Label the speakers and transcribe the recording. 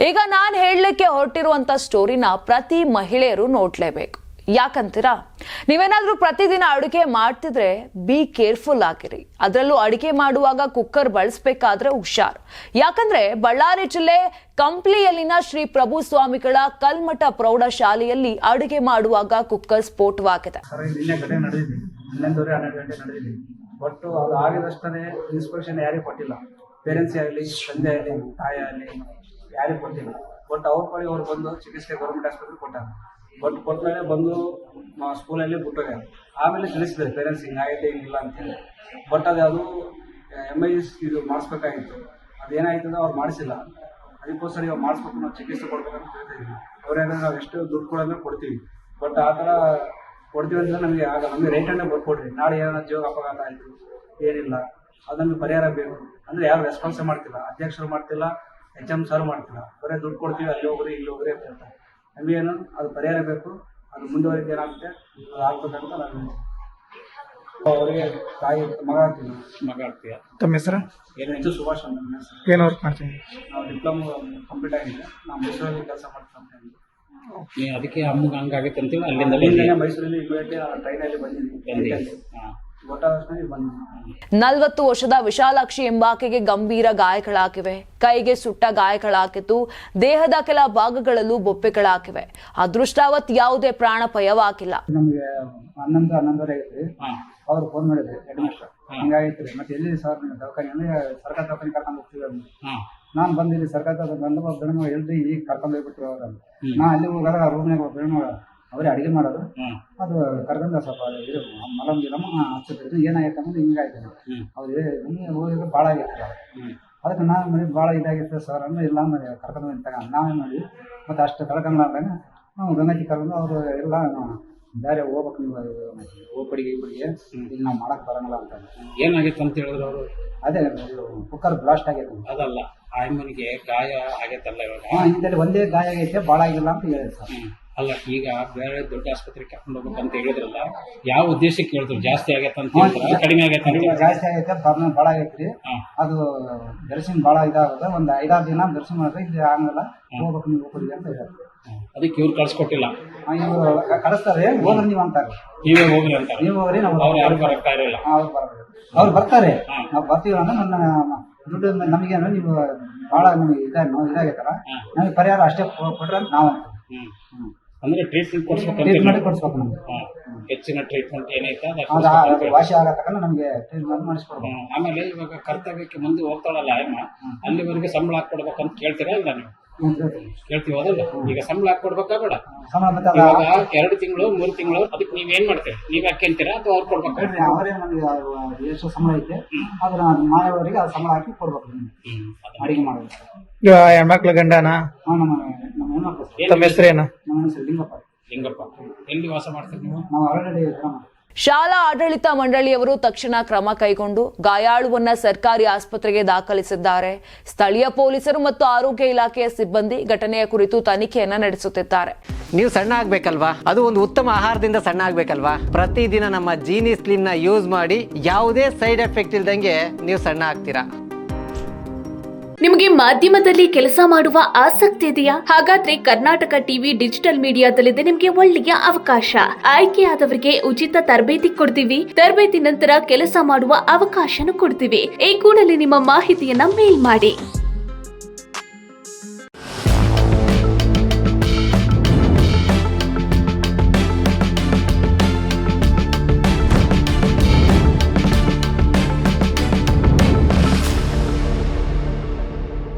Speaker 1: ಈಗ ನಾನು ಹೇಳಲಿಕ್ಕೆ ಹೊರಟಿರುವಂತ ಸ್ಟೋರಿನ ಪ್ರತಿ ಮಹಿಳೆಯರು ನೋಡ್ಲೇಬೇಕು. ಯಾಕಂತೀರಾ, ನೀವೇನಾದ್ರೂ ಪ್ರತಿದಿನ ಅಡುಗೆ ಮಾಡ್ತಿದ್ರೆ ಬಿ ಕೇರ್ಫುಲ್ ಆಗಿರಿ. ಅದರಲ್ಲೂ ಅಡುಗೆ ಮಾಡುವಾಗ ಕುಕ್ಕರ್ ಬಳಸಬೇಕಾದ್ರೆ ಹುಷಾರ್. ಯಾಕಂದ್ರೆ ಬಳ್ಳಾರಿ ಜಿಲ್ಲೆ ಕಂಪ್ಲಿಯಲ್ಲಿನ ಶ್ರೀ ಪ್ರಭು ಸ್ವಾಮಿಗಳ ಕಲ್ಮಠ ಪ್ರೌಢಶಾಲೆಯಲ್ಲಿ ಅಡುಗೆ ಮಾಡುವಾಗ ಕುಕ್ಕರ್ ಸ್ಫೋಟವಾಗಿದೆ.
Speaker 2: ಬಟ್ ಅದು ಆಗಿದಷ್ಟೇ ಇನ್ಸ್ಪೆಕ್ಷನ್ ಯಾರಿಗೂ ಕೊಟ್ಟಿಲ್ಲ. ಪೇರೆಂಟ್ಸ್ ಆಗಲಿ, ತಂದೆ ಆಗಲಿ, ತಾಯಿ ಆಗಲಿ ಯಾರಿಗೂ ಕೊಟ್ಟಿಲ್ಲ. ಬಟ್ ಅವ್ರ ಪಡಿ ಅವ್ರು ಬಂದು ಚಿಕಿತ್ಸೆ ಗೌರ್ಮೆಂಟ್ ಆಸ್ಪತ್ರೆಗೆ ಕೊಟ್ಟಾರ. ಬಟ್ ಕೊಟ್ಟಮೇಲೆ ಬಂದು ಸ್ಕೂಲಲ್ಲಿ ಬಿಟ್ಟೋಗ್ಯಾರ. ಆಮೇಲೆ ತಿಳಿಸಿದ್ದಾರೆ ಪೇರೆಂಟ್ಸ್ ಹಿಂಗಾಗೈತೆ ಹಿಂಗಿಲ್ಲ ಅಂತೇಳಿ. ಬಟ್ ಅದು MIS ಇದು ಮಾಡಿಸ್ಬೇಕಾಗಿತ್ತು. ಅದೇನಾಯ್ತು ಅಂದ್ರೆ ಅವ್ರು ಮಾಡಿಸಿಲ್ಲ. ಅದಕ್ಕೋಸ್ಕರ ಇವಾಗ ಮಾಡಿಸ್ಬೇಕು, ನಾವು ಚಿಕಿತ್ಸೆ ಕೊಡ್ಬೇಕಂತ ಹೇಳ್ತಿದ್ವಿ. ಅವ್ರೇನಾದ್ರೆ ನಾವು ಎಷ್ಟು ದುಡ್ಡು ಕೊಡೋದ್ರೆ ಕೊಡ್ತೀವಿ. ಬಟ್ ಆ ಥರ ಕೊಡ್ತೀವಿ ಅಂತ ನಮಗೆ ಆಗ ನಮಗೆ ರೇಟನ್ನೇ ಬರ್ಕೊಡ್ರಿ. ನಾಳೆ ಏನಾದ್ರು ಜೀವ ಅಪಘಾತ ಆಯಿತು ಏನಿಲ್ಲ, ಅದನ್ನು ಪರಿಹಾರ ಬೇಕು ಅಂದರೆ ಯಾರು ರೆಸ್ಪಾನ್ಸೇ ಮಾಡ್ತಿಲ್ಲ. ಅಧ್ಯಕ್ಷರು ಮಾಡ್ತಿಲ್ಲ, HM ಸರ್ ಮಾಡ್ತಿಲ್ಲ. ಬರೀ ದುಡ್ಡು ಕೊಡ್ತೀವಿ, ಅಲ್ಲಿ ಹೋಗ್ರಿ ಇಲ್ಲಿ ಹೋಗ್ರಿ ಅಂತ ಹೇಳ್ತಾರೆ. ನಮಗೇನು ಅದು ಪರಿಹಾರ ಬೇಕು. ಅದು ಮುಂದುವರಿಕೆ ಏನಾಗುತ್ತೆ ಅದು ಆಗ್ಬೇಕಂತ ನಾನು ಅವರಿಗೆ ತಾಯಿ ಮಗ ಆಗ್ತೀವಿ.
Speaker 3: ತಮ್ಮ ಹೆಸರು?
Speaker 2: ಸುಭಾಷ್ ಅಂತ ನನ್ನ ಹೆಸರು.
Speaker 3: ಏನು ವರ್ಕ್ ಮಾಡ್ತೀನಿ?
Speaker 2: ನಾವು ಡಿಪ್ಲೊಮಾ ಕಂಪ್ಲೀಟ್ ಆಗಿದೆ. ನಾವು ಮೈಸೂರಲ್ಲಿ ಕೆಲಸ ಮಾಡ್ತೀವಿ.
Speaker 4: ಅದಕ್ಕೆ ಅಮ್ಮಗೆ ಹಂಗಾಗೈತೆ ಅಂತೇಳಿ ಅಲ್ಲಿಂದ
Speaker 2: ಮೈಸೂರಲ್ಲಿ ಇಮಿಡಿಯೇಟ್ಲಿ ಟ್ರೈನಲ್ಲಿ ಬಂದಿದ್ದೀನಿ.
Speaker 1: 40 ವರ್ಷದ ವಿಶಾಲಾಕ್ಷಿ ಎಂಬಾಕೆಗೆ ಗಂಭೀರ ಗಾಯಗಳಾಗಿವೆ. ಕೈಗೆ ಸುಟ್ಟ ಗಾಯಗಳಾಗಿದ್ದು ದೇಹದ ಕೆಲ ಭಾಗಗಳಲ್ಲೂ ಬೊಪ್ಪೆಗಳಾಗಿವೆ. ಅದೃಷ್ಟವತ್ ಯಾವುದೇ ಪ್ರಾಣಾಪಾಯವಾಗಿಲ್ಲ.
Speaker 2: ನಮಗೆ 11:30 ಆಗೈತ್ರಿ. ಅವ್ರು ಫೋನ್ ಮಾಡಿದ್ರು ಹೆಡ್ ಮಾಸ್ಟರ್, ಹಿಂಗಾಗೈತ್ರಿ. ಮತ್ತೆ ಎಲ್ಲಿ ಸರ್ ದವಾಖಾನೆ ಅಂದ್ರೆ ಸರ್ಕಾರಿ ದವಾಖಾನೆ ಕರ್ಕೊಂಡು ಹೋಗ್ತೀವಿ ಅಂತ. ನಾನು ಬಂದಿಲ್ಲಿ ಸರ್ಕಾರಿ ದವಾಖಾನೆ ಬೆಳಗ್ಗೆ ಹೇಳ್ರಿ ಈಗ ಕರ್ಕೊಂಡು ಹೋಗ್ಬಿಟ್ರು ಅವ್ರ. ನಾ ಅಲ್ಲಿ ಹೋಗಾರ ರೂಮ್ನಾಗ ಬೆಳಗ್ಗೆ ಅವರೇ ಅಡುಗೆ ಮಾಡೋದು. ಅದು ಕರ್ಕೊಂಡು ಸ್ವಲ್ಪ ಇದು ಮಲಮ್ ಗಿಲಮ್ಮ ಹಚ್ಚಿದ್ರು. ಏನಾಗೈತೆ ಅಂದ್ರೆ ಹಿಂಗಾಯ್ತು. ಅವ್ರು ಹೋಗಿದ್ರೆ ಭಾಳ ಆಗೈತೆ. ಅದಕ್ಕೆ ನಾನು ನೋಡಿ ಭಾಳ ಇದಾಗಿತ್ತು ಸರ್ ಅಂದ್ರೆ ಇಲ್ಲ ಅಂದ್ರೆ ಕರ್ಕೊಂಡು ತಗೊಂಡು ನಾವೇನು ಮಾಡಿ ಮತ್ತು ಅಷ್ಟು ಕಳ್ಕೊಂಡಾಗ ನಾವು ಗಂಗಾತಿ ಕರ್ಕೊಂಡು ಅವರು ಎಲ್ಲ ಬೇರೆ ಹೋಗ್ಬೇಕು, ನೀವು ಹೋಗ್ಬಡಿಗೆ ಇಬ್ಬರಿಗೆ ಇಲ್ಲಿ ನಾವು ಮಾಡಕ್ಕೆ ಬರೋಂಗಿಲ್ಲ ಅಂತ.
Speaker 4: ಏನಾಗಿತ್ತು ಅಂತ ಹೇಳಿದ್ರು ಅವರು?
Speaker 2: ಅದೇ ಕುಕ್ಕರ್ ಬ್ಲಾಸ್ಟ್ ಆಗೈತೆ.
Speaker 4: ಅದಲ್ಲ, ಆಯಮ್ಮನಿಗೆ ಗಾಯ ಆಗೈತಲ್ಲ ಇವಾಗ?
Speaker 2: ಇಂದಲ್ಲಿ ಒಂದೇ ಗಾಯ ಆಗೈತೆ, ಭಾಳ ಆಗಿಲ್ಲ ಅಂತ ಹೇಳಿದ್ರು ಸರ್.
Speaker 4: ಅಲ್ಲ, ಈಗ ಬೇರೆ ದೊಡ್ಡ ಆಸ್ಪತ್ರೆಗೆ ಕರ್ಕೊಂಡು ಹೋಗ್ಬೇಕಂತ ಹೇಳಿದ್ರಲ್ಲ, ಯಾವ ಉದ್ದೇಶಕ್ಕೆ ಹೇಳಿದ್ರು? ಜಾಸ್ತಿ ಆಗೈತೆ ಅಂತ ಹೇಳಿದ್ರೆ ಕಡಿಮೆ ಆಗೈತೆ ಅಂತ?
Speaker 2: ಜಾಸ್ತಿ ಆಗೈತೆ, ಪ್ರಾಬ್ಲಮ್ ಭಾಳ ಆಗೈತ್ರಿ. ಅದು ದರ್ಶನ ಭಾಳ ಇದಾಗುತ್ತೆ. ಒಂದು 5-6 ದಿನ ದರ್ಶನ ಮಾಡಿದ್ರೆ ಇಲ್ಲಿ ಆಗಲ್ಲ, ಹೋಗ್ಬೇಕು ನೀವು ಹೋಗ್ರಿ ಅಂತ ಹೇಳ್ತಾರೆ.
Speaker 4: ಅದಕ್ಕೆ ಇವ್ರು ಕಳ್ಸಿಕೊಟ್ಟಿಲ್ಲ.
Speaker 2: ಇವರು ಕಳಿಸ್ತಾರೆ, ಹೋಗ್ರಿ ನೀವು ಅಂತಾರೆ.
Speaker 4: ನೀವೇ ಹೋಗ್ರಿ ಅಂತ? ನೀವು
Speaker 2: ಹೋಗ್ರಿ, ನಾವು
Speaker 4: ಯಾರು ಬರಕ್ತಾ ಇರಲಿಲ್ಲ.
Speaker 2: ಅವ್ರು ಬರ್ತಾರೆ, ನಾವು ಬರ್ತೀವಿ ಅಂದ್ರೆ ನನ್ನ ದುಡ್ಡು ನಮಗೇನು ನೀವು ಭಾಳ ನಮಗೆ ಇದಾಗೈತಲ್ಲ, ನಮಗೆ ಪರಿಹಾರ ಅಷ್ಟೇ ಕೊಟ್ರೆ ಅಂತ ನಾವು
Speaker 4: ಅಂದ್ರೆ ಟ್ರೀಟ್ಮೆಂಟ್
Speaker 2: ಕೊಡ್ಸ್ಬೇಕು. ನಮ್ಗೆ
Speaker 4: ಹೆಚ್ಚಿನ ಟ್ರೀಟ್ಮೆಂಟ್ ಏನೈತೆ
Speaker 2: ವಾಸಿ ಆಗತಕ್ಕ ನಮಗೆ ಟ್ರೀಟ್ಮೆಂಟ್ ಮಾಡಿಸ್ಕೊಡ್ಬೇಕು.
Speaker 4: ಆಮೇಲೆ ಇವಾಗ ಕರ್ತವ್ಯಕ್ಕೆ ಮುಂದೆ ಹೋಗ್ತಾಳಲ್ಲ ಅಮ್ಮ, ಅಲ್ಲಿವರೆಗೆ ಸಂಬಳ ಹಾಕೊಡ್ಬೇಕಂತ ಕೇಳ್ತೀರಾ ಇಲ್ಲ ನೀವು? ಕೇಳ್ತೀವಿ, ಹೋದಲ್ಲ? ಈಗ ಸಂಬಳ ಹಾಕೊಡ್ಬೇಕಾಗಬೇಡ? ಇವಾಗ 2 ತಿಂಗಳು 3 ತಿಂಗಳು ಅದಕ್ಕೆ ನೀವೇನ್ ಮಾಡ್ತೀರಿ? ನೀವ್ ಹಾಕ್ಯಂತೀರಾ ಅಥವಾ ಅವ್ರು ಕೊಡ್ಬೇಕು?
Speaker 2: ಅವರೇ ನಮಗೆ ಎಷ್ಟು ಸಂಬಳ ಐತೆ ಅದ್ರ ಮಾಯವರಿಗೆ ಅದು ಸಂಬಳ ಹಾಕಿ ಕೊಡ್ಬೇಕು. ಅಡಿಗೆ ಮಾಡೋದು
Speaker 3: ಹೆಣ್ಮಕ್ಳ ಗಂಡನ?
Speaker 2: ನಮ್ಮ ಹೆಣ್ಮಕ್ಳು.
Speaker 3: ತಮ್ಮ ಹೆಸರೇನು?
Speaker 2: ನಮ್ಮ ಹೆಸರು
Speaker 4: ಲಿಂಗಪ್ಪ. ಎಲ್ಲಿ ವಾಸ ಮಾಡ್ತೀರಿ ನೀವು?
Speaker 2: ನಾವು ಆಲ್ರೆಡಿ
Speaker 1: ಶಾಲಾ ಆಡಳಿತ ಮಂಡಳಿಯವರು ತಕ್ಷಣ ಕ್ರಮ ಕೈಗೊಂಡು ಗಾಯಾಳುವನ್ನ ಸರ್ಕಾರಿ ಆಸ್ಪತ್ರೆಗೆ ದಾಖಲಿಸಿದ್ದಾರೆ. ಸ್ಥಳೀಯ ಪೊಲೀಸರು ಮತ್ತು ಆರೋಗ್ಯ ಇಲಾಖೆಯ ಸಿಬ್ಬಂದಿ ಘಟನೆಯ ಕುರಿತು ತನಿಖೆಯನ್ನ ನಡೆಸುತ್ತಿದ್ದಾರೆ.
Speaker 5: ನೀವು ಸಣ್ಣ ಆಗ್ಬೇಕಲ್ವಾ? ಅದು ಒಂದು ಉತ್ತಮ ಆಹಾರದಿಂದ ಸಣ್ಣ ಆಗ್ಬೇಕಲ್ವಾ? ಪ್ರತಿದಿನ ನಮ್ಮ ಜೀನಿ ಸ್ಲಿಮ್ ನ ಯೂಸ್ ಮಾಡಿ ಯಾವುದೇ ಸೈಡ್ ಎಫೆಕ್ಟ್ ಇಲ್ದಂಗೆ ನೀವು ಸಣ್ಣ ಆಗ್ತೀರಾ.
Speaker 6: ನಿಮಗೆ ಮಾಧ್ಯಮದಲ್ಲಿ ಕೆಲಸ ಮಾಡುವ ಆಸಕ್ತಿ ಇದೆಯಾ? ಹಾಗಾದ್ರೆ ಕರ್ನಾಟಕ ಟಿವಿ ಡಿಜಿಟಲ್ ಮೀಡಿಯಾದಲ್ಲಿದೆ ನಿಮಗೆ ಒಳ್ಳೆಯ ಅವಕಾಶ. ಆಯ್ಕೆಯಾದವರಿಗೆ ಉಚಿತ ತರಬೇತಿ ಕೊಡ್ತೀವಿ. ತರಬೇತಿ ನಂತರ ಕೆಲಸ ಮಾಡುವ ಅವಕಾಶನೂ ಕೊಡ್ತೀವಿ. ಈ ಕೂಡಲೇ ನಿಮ್ಮ ಮಾಹಿತಿಯನ್ನ ಮೇಲ್ ಮಾಡಿ.